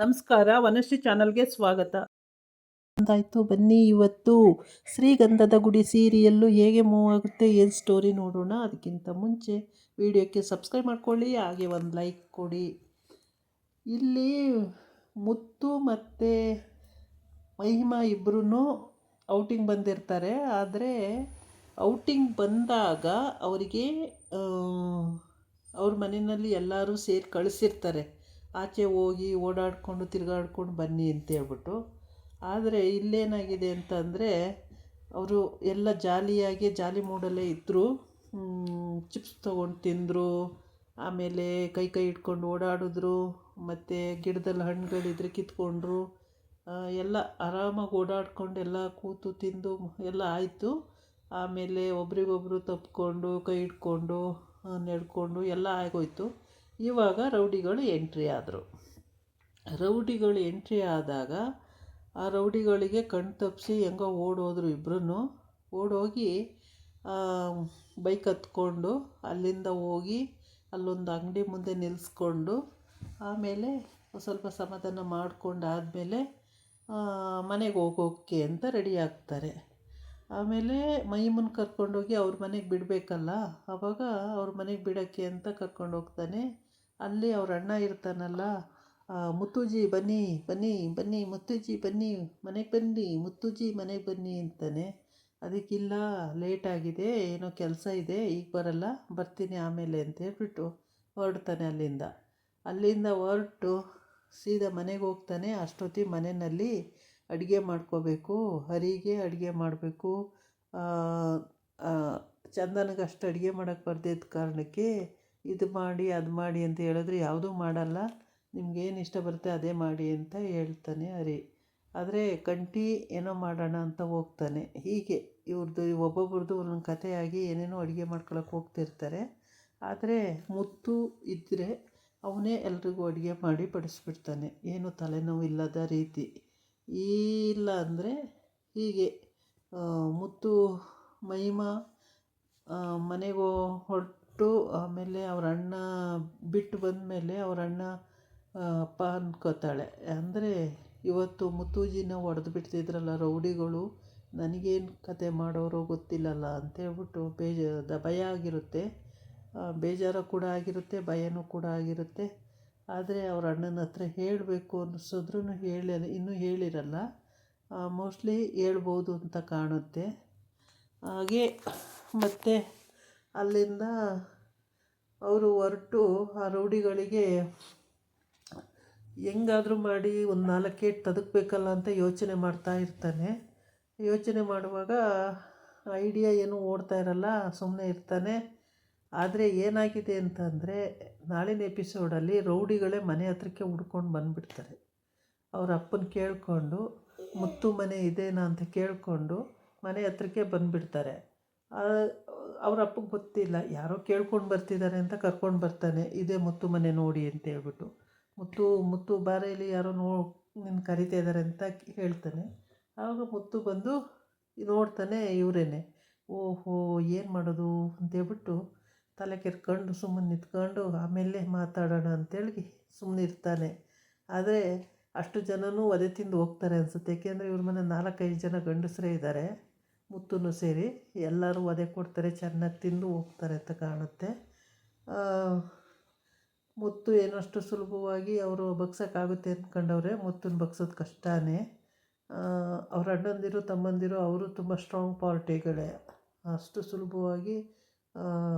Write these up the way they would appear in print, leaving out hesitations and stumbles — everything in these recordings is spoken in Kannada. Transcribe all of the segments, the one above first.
ನಮಸ್ಕಾರ, ವನಶ್ರೀ ಚಾನಲ್ಗೆ ಸ್ವಾಗತ. ಅಂದಾಯಿತು, ಬನ್ನಿ ಇವತ್ತು ಶ್ರೀಗಂಧದ ಗುಡಿ ಸೀರಿಯಲ್ಲು ಹೇಗೆ ಮೂವ್ ಆಗುತ್ತೆ, ಏನು ಸ್ಟೋರಿ ನೋಡೋಣ. ಅದಕ್ಕಿಂತ ಮುಂಚೆ ವಿಡಿಯೋಕ್ಕೆ ಸಬ್ಸ್ಕ್ರೈಬ್ ಮಾಡ್ಕೊಳ್ಳಿ, ಹಾಗೆ ಒಂದು ಲೈಕ್ ಕೊಡಿ. ಇಲ್ಲಿ ಮುತ್ತು ಮತ್ತು ಮಹಿಮಾ ಇಬ್ಬರೂ ಔಟಿಂಗ್ ಬಂದಿರ್ತಾರೆ. ಆದರೆ ಔಟಿಂಗ್ ಬಂದಾಗ ಅವರಿಗೆ ಅವ್ರ ಮನೆಯಲ್ಲಿ ಎಲ್ಲರೂ ಸೇರಿ ಕಳಿಸಿರ್ತಾರೆ, ಆಚೆ ಹೋಗಿ ಓಡಾಡಿಕೊಂಡು ತಿರುಗಾಡ್ಕೊಂಡು ಬನ್ನಿ ಅಂತ ಹೇಳ್ಬಿಟ್ಟು. ಆದರೆ ಇಲ್ಲೇನಾಗಿದೆ ಅಂತಂದರೆ, ಅವರು ಎಲ್ಲ ಜಾಲಿ ಮೂಡಲ್ಲೇ ಇದ್ದರು. ಚಿಪ್ಸ್ ತೊಗೊಂಡು ತಿಂದರು, ಆಮೇಲೆ ಕೈ ಇಟ್ಕೊಂಡು ಓಡಾಡಿದ್ರು, ಮತ್ತು ಗಿಡದಲ್ಲಿ ಹಣ್ಣುಗಳಿದ್ರೆ ಕಿತ್ಕೊಂಡ್ರು, ಎಲ್ಲ ಆರಾಮಾಗಿ ಓಡಾಡ್ಕೊಂಡು ಎಲ್ಲ ಕೂತು ತಿಂದು ಎಲ್ಲ ಆಯಿತು. ಆಮೇಲೆ ಒಬ್ರಿಗೊಬ್ಬರು ತಪ್ಪಿಕೊಂಡು ಕೈ ಹಿಡ್ಕೊಂಡು ನಡ್ಕೊಂಡು ಎಲ್ಲ ಆಗೋಯ್ತು. ಇವಾಗ ರೌಡಿಗಳು ಎಂಟ್ರಿ ಆದರು. ರೌಡಿಗಳು ಎಂಟ್ರಿ ಆದಾಗ ಆ ರೌಡಿಗಳಿಗೆ ಕಣ್ ತಪ್ಪಿಸಿ ಹೆಂಗೋ ಓಡೋದ್ರು. ಇಬ್ಬರೂ ಓಡೋಗಿ ಬೈಕ್ ಹತ್ಕೊಂಡು ಅಲ್ಲಿಂದ ಹೋಗಿ ಅಲ್ಲೊಂದು ಅಂಗಡಿ ಮುಂದೆ ನಿಲ್ಲಿಸ್ಕೊಂಡು, ಆಮೇಲೆ ಸ್ವಲ್ಪ ಸಮಾಧಾನ ಮಾಡ್ಕೊಂಡಾದಮೇಲೆ ಮನೆಗೆ ಹೋಗೋಕ್ಕೆ ಅಂತ ರೆಡಿ ಆಗ್ತಾರೆ. ಆಮೇಲೆ ಮಹಿಮನ್ ಕರ್ಕೊಂಡೋಗಿ ಅವ್ರ ಮನೆಗೆ ಬಿಡಬೇಕಲ್ಲ, ಆವಾಗ ಅವ್ರ ಮನೆಗೆ ಬಿಡೋಕ್ಕೆ ಅಂತ ಕರ್ಕೊಂಡೋಗ್ತಾನೆ. ಅಲ್ಲಿ ಅವ್ರ ಅಣ್ಣ ಇರ್ತಾನಲ್ಲ, ಮುತ್ತುಜಿ ಬನ್ನಿ ಬನ್ನಿ ಬನ್ನಿ, ಮುತ್ತುಜಿ ಬನ್ನಿ ಮನೆಗೆ ಬನ್ನಿ, ಮುತ್ತುಜಿ ಮನೆಗೆ ಬನ್ನಿ ಅಂತಾನೆ. ಅದಕ್ಕಿಲ್ಲ, ಲೇಟಾಗಿದೆ, ಏನೋ ಕೆಲಸ ಇದೆ, ಈಗ ಬರಲ್ಲ, ಬರ್ತೀನಿ ಆಮೇಲೆ ಅಂತ ಹೇಳ್ಬಿಟ್ಟು ಹೊರಡ್ತಾನೆ. ಅಲ್ಲಿಂದ ಹೊರಟು ಸೀದಾ ಮನೆಗೆ ಹೋಗ್ತಾನೆ. ಅಷ್ಟೊತ್ತಿಗೆ ಮನೆಯಲ್ಲಿ ಅಡುಗೆ ಮಾಡ್ಕೋಬೇಕು, ಹರಿಗೆ ಅಡುಗೆ ಮಾಡಬೇಕು. ಚಂದನಿಗೆ ಅಷ್ಟು ಅಡುಗೆ ಮಾಡೋಕ್ಕೆ ಬರ್ದಿದ್ದ ಕಾರಣಕ್ಕೆ ಇದು ಮಾಡಿ ಅದು ಮಾಡಿ ಅಂತ ಹೇಳಿದ್ರೆ ಯಾವುದೂ ಮಾಡಲ್ಲ, ನಿಮಗೇನು ಇಷ್ಟ ಬರುತ್ತೆ ಅದೇ ಮಾಡಿ ಅಂತ ಹೇಳ್ತಾನೆ ಹರಿ. ಆದರೆ ಕಂಠಿ ಏನೋ ಮಾಡೋಣ ಅಂತ ಹೋಗ್ತಾನೆ. ಹೀಗೆ ಇವ್ರದ್ದು ಒಬ್ಬೊಬ್ರದ್ದು ಒಂದೊಂದು ಕಥೆಯಾಗಿ ಏನೇನೋ ಅಡುಗೆ ಮಾಡ್ಕೊಳಕ್ಕೆ ಹೋಗ್ತಿರ್ತಾರೆ. ಆದರೆ ಮುತ್ತು ಇದ್ದರೆ ಅವನೇ ಎಲ್ರಿಗೂ ಅಡುಗೆ ಮಾಡಿ ಬಡಿಸ್ಬಿಡ್ತಾನೆ, ಏನು ತಲೆನೋವು ಇಲ್ಲದ ರೀತಿ. ಇಲ್ಲ ಅಂದರೆ ಹೀಗೆ ಮುತ್ತು ಮಹಿಮಾ ಮನೆಗೆ ಹೊರಟು ಆಮೇಲೆ ಅವ್ರ ಅಣ್ಣ ಬಿಟ್ಟು ಬಂದಮೇಲೆ ಅವ್ರ ಅಣ್ಣ ಅಪ್ಪ ಅಂದ್ಕೋತಾಳೆ. ಅಂದರೆ ಇವತ್ತು ಮುತ್ತೂಜಿನ ಹೊಡೆದು ಬಿಡ್ತಿದ್ರಲ್ಲ ರೌಡಿಗಳು, ನನಗೇನು ಕತೆ ಮಾಡೋರೋ ಗೊತ್ತಿಲ್ಲಲ್ಲ ಅಂತೇಳ್ಬಿಟ್ಟು ಭಯ ಆಗಿರುತ್ತೆ, ಬೇಜಾರು ಕೂಡ ಆಗಿರುತ್ತೆ, ಭಯನೂ ಕೂಡ ಆಗಿರುತ್ತೆ. ಆದರೆ ಅವ್ರ ಅಣ್ಣನ ಹತ್ರ ಹೇಳಬೇಕು ಅನ್ನಿಸಿದ್ರೂ ಇನ್ನೂ ಹೇಳಿರಲ್ಲ. ಮೋಸ್ಟ್ಲಿ ಹೇಳ್ಬೋದು ಅಂತ ಕಾಣುತ್ತೆ. ಹಾಗೆ ಮತ್ತು ಅಲ್ಲಿಂದ ಅವರು ಹೊರಟು ಆ ರೌಡಿಗಳಿಗೆ ಹೆಂಗಾದರೂ ಮಾಡಿ ಒಂದು 4 ಏಟು ತದಕಬೇಕಲ್ಲ ಅಂತ ಯೋಚನೆ ಮಾಡ್ತಾ ಇರ್ತಾನೆ. ಯೋಚನೆ ಮಾಡುವಾಗ ಐಡಿಯಾ ಏನೂ ಓಡ್ತಾ ಇರಲ್ಲ, ಸುಮ್ಮನೆ ಇರ್ತಾನೆ. ಆದರೆ ಏನಾಗಿದೆ ಅಂತಂದರೆ, ನಾಳಿನ ಎಪಿಸೋಡಲ್ಲಿ ರೌಡಿಗಳೇ ಮನೆ ಹತ್ರಕ್ಕೆ ಹುಡ್ಕೊಂಡು ಬಂದುಬಿಡ್ತಾರೆ. ಅವ್ರ ಅಪ್ಪನ ಕೇಳಿಕೊಂಡು, ಮುತ್ತು ಮನೆ ಇದೇನಾ ಅಂತ ಕೇಳಿಕೊಂಡು ಮನೆ ಹತ್ರಕ್ಕೆ ಬಂದುಬಿಡ್ತಾರೆ. ಅವ್ರ ಅಪ್ಪಗೆ ಗೊತ್ತಿಲ್ಲ, ಯಾರೋ ಕೇಳ್ಕೊಂಡು ಬರ್ತಿದ್ದಾರೆ ಅಂತ ಕರ್ಕೊಂಡು ಬರ್ತಾನೆ, ಇದೇ ಮುತ್ತು ಮನೆ ನೋಡಿ ಅಂತ ಹೇಳ್ಬಿಟ್ಟು. ಮುತ್ತು ಬಾರೇಲಿ ಯಾರೋ ನಿನ್ನ ಕರಿತಾ ಇದ್ದಾರೆ ಅಂತ ಹೇಳ್ತಾನೆ. ಆವಾಗ ಮುತ್ತು ಬಂದು ನೋಡ್ತಾನೆ, ಇವರೇನೆ. ಓಹೋ, ಏನು ಮಾಡೋದು ಅಂತೇಳ್ಬಿಟ್ಟು ತಲೆ ಕೆರ್ಕೊಂಡು ಸುಮ್ಮನೆ ನಿಂತ್ಕೊಂಡು ಆಮೇಲೆ ಮಾತಾಡೋಣ ಅಂತೇಳಿ ಸುಮ್ಮನೆ ಇರ್ತಾನೆ. ಆದರೆ ಅಷ್ಟು ಜನನೂ ಒದೆ ತಿಂದು ಹೋಗ್ತಾರೆ ಅನಿಸುತ್ತೆ. ಏಕೆಂದರೆ ಇವ್ರ ಮನೆ 4-5 ಜನ ಗಂಡಸರೇ ಇದ್ದಾರೆ, ಮುತ್ತೂ ಸೇರಿ ಎಲ್ಲರೂ ಒದೆ ಕೊಡ್ತಾರೆ, ಚೆನ್ನಾಗಿ ತಿಂದು ಹೋಗ್ತಾರೆ ಅಂತ ಕಾಣುತ್ತೆ. ಮುತ್ತು ಏನಷ್ಟು ಸುಲಭವಾಗಿ ಅವರು ಬಗ್ಸೋಕ್ಕಾಗುತ್ತೆ ಅಂದ್ಕೊಂಡವ್ರೆ, ಮುತ್ತನ್ನ ಬಗ್ಸೋದು ಕಷ್ಟನೇ. ಅವ್ರ ಅಣ್ಣಂದಿರು ತಮ್ಮಂದಿರು ಅವರು ತುಂಬ ಸ್ಟ್ರಾಂಗ್ ಪಾರ್ಟಿಗಳೇ, ಅಷ್ಟು ಸುಲಭವಾಗಿ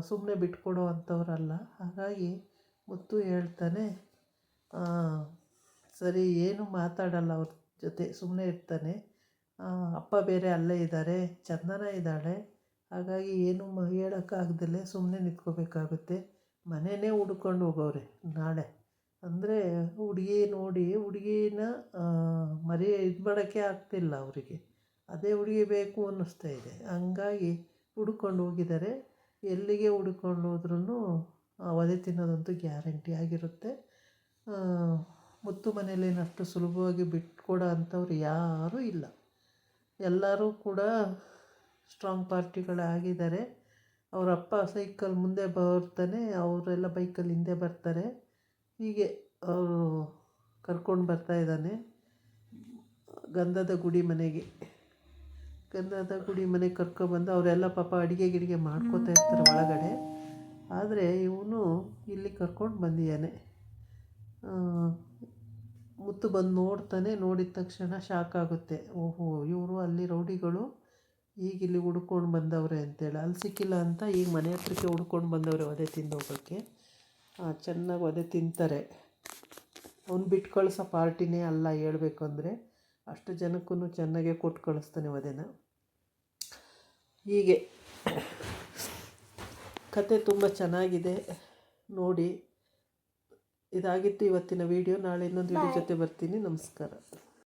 ಸುಮ್ಮನೆ ಬಿಟ್ಕೊಡೋ ಅಂಥವ್ರಲ್ಲ. ಹಾಗಾಗಿ ಮುತ್ತು ಹೇಳ್ತಾನೆ, ಸರಿ ಏನು ಮಾತಾಡಲ್ಲ ಅವ್ರ ಜೊತೆ, ಸುಮ್ಮನೆ ಇರ್ತಾನೆ. ಅಪ್ಪ ಬೇರೆ ಅಲ್ಲೇ ಇದ್ದಾರೆ, ಚಂದನ ಇದ್ದಾಳೆ, ಹಾಗಾಗಿ ಏನು ಹೇಳೋಕ್ಕಾಗ್ದಲೇ ಸುಮ್ಮನೆ ನಿಂತ್ಕೋಬೇಕಾಗುತ್ತೆ. ಮನೆಯೇ ಹುಡ್ಕೊಂಡು ಹೋಗವ್ರೆ ನಾಳೆ. ಅಂದರೆ ಹುಡುಗಿ ನೋಡಿ ಹುಡುಗಿನ ಇದು ಮಾಡೋಕ್ಕೆ ಆಗ್ತಿಲ್ಲ ಅವರಿಗೆ, ಅದೇ ಹುಡುಗಿ ಬೇಕು ಅನ್ನಿಸ್ತಾ ಇದೆ. ಹಂಗಾಗಿ ಹುಡ್ಕೊಂಡು ಹೋಗಿದ್ದಾರೆ. ಎಲ್ಲಿಗೆ ಹುಡ್ಕೊಂಡು ಹೋದ್ರೂ ಒದೆ ತಿನ್ನೋದಂತೂ ಗ್ಯಾರಂಟಿ ಆಗಿರುತ್ತೆ. ಮುತ್ತು ಮನೇಲೇನು ಅಷ್ಟು ಸುಲಭವಾಗಿ ಬಿಟ್ಕೊಡೋ ಅಂಥವ್ರು ಯಾರೂ ಇಲ್ಲ, ಎಲ್ಲರೂ ಕೂಡ ಸ್ಟ್ರಾಂಗ್ ಪಾರ್ಟಿಗಳಾಗಿದ್ದಾರೆ. ಅವರ ಅಪ್ಪ ಸೈಕಲ್ ಮುಂದೆ ಬರ್ತಾನೆ, ಅವರೆಲ್ಲ ಬೈಕಲ್ಲಿ ಹಿಂದೆ ಬರ್ತಾರೆ. ಹೀಗೆ ಅವರು ಕರ್ಕೊಂಡು ಬರ್ತಾ ಇದ್ದಾನೆ ಗಂಧದ ಗುಡಿ ಮನೆಗೆ. ಗಂಧದ ಗುಡಿ ಮನೆಗೆ ಕರ್ಕೊಬಂದು ಅವರೆಲ್ಲ ಪಾಪ ಅಡುಗೆ ಗಿಡಿಗೆ ಮಾಡ್ಕೋತಾ ಇರ್ತಾರೆ ಒಳಗಡೆ. ಆದರೆ ಇವನು ಇಲ್ಲಿ ಕರ್ಕೊಂಡು ಬಂದಿದ್ದಾನೆ. ಮುತ್ತು ಬಂದು ನೋಡ್ತಾನೆ. ನೋಡಿದ ತಕ್ಷಣ ಶಾಕ್ ಆಗುತ್ತೆ. ಓಹೋ, ಇವರು ಅಲ್ಲಿ ರೌಡಿಗಳು ಈಗ ಇಲ್ಲಿ ಹುಡ್ಕೊಂಡು ಬಂದವ್ರೆ ಅಂತೇಳಿ. ಅಲ್ಲಿ ಸಿಕ್ಕಿಲ್ಲ ಅಂತ ಈಗ ಮನೆ ಹತ್ರಕ್ಕೆ ಹುಡ್ಕೊಂಡು ಬಂದವ್ರೆ ಒದೆ ತಿಂದು ಹೋಗೋಕ್ಕೆ. ಚೆನ್ನಾಗಿ ಒದೆ ತಿಂತಾರೆ. ಅವ್ನು ಬಿಟ್ಟು ಕಳಿಸೋ ಪಾರ್ಟಿನೇ ಅಲ್ಲ ಹೇಳ್ಬೇಕು ಅಂದರೆ. ಅಷ್ಟು ಜನಕ್ಕೂ ಚೆನ್ನಾಗೇ ಕೊಟ್ಟು ಕಳಿಸ್ತಾನೆ ಒದೆನ. ಹೀಗೆ ಕತೆ ತುಂಬ ಚೆನ್ನಾಗಿದೆ, ನೋಡಿ. ಇದಾಗಿತ್ತು ಇವತ್ತಿನ ವೀಡಿಯೋ. ನಾಳೆ ಇನ್ನೊಂದು ವೀಡಿಯೋ ಜೊತೆ ಬರ್ತೀನಿ. ನಮಸ್ಕಾರ.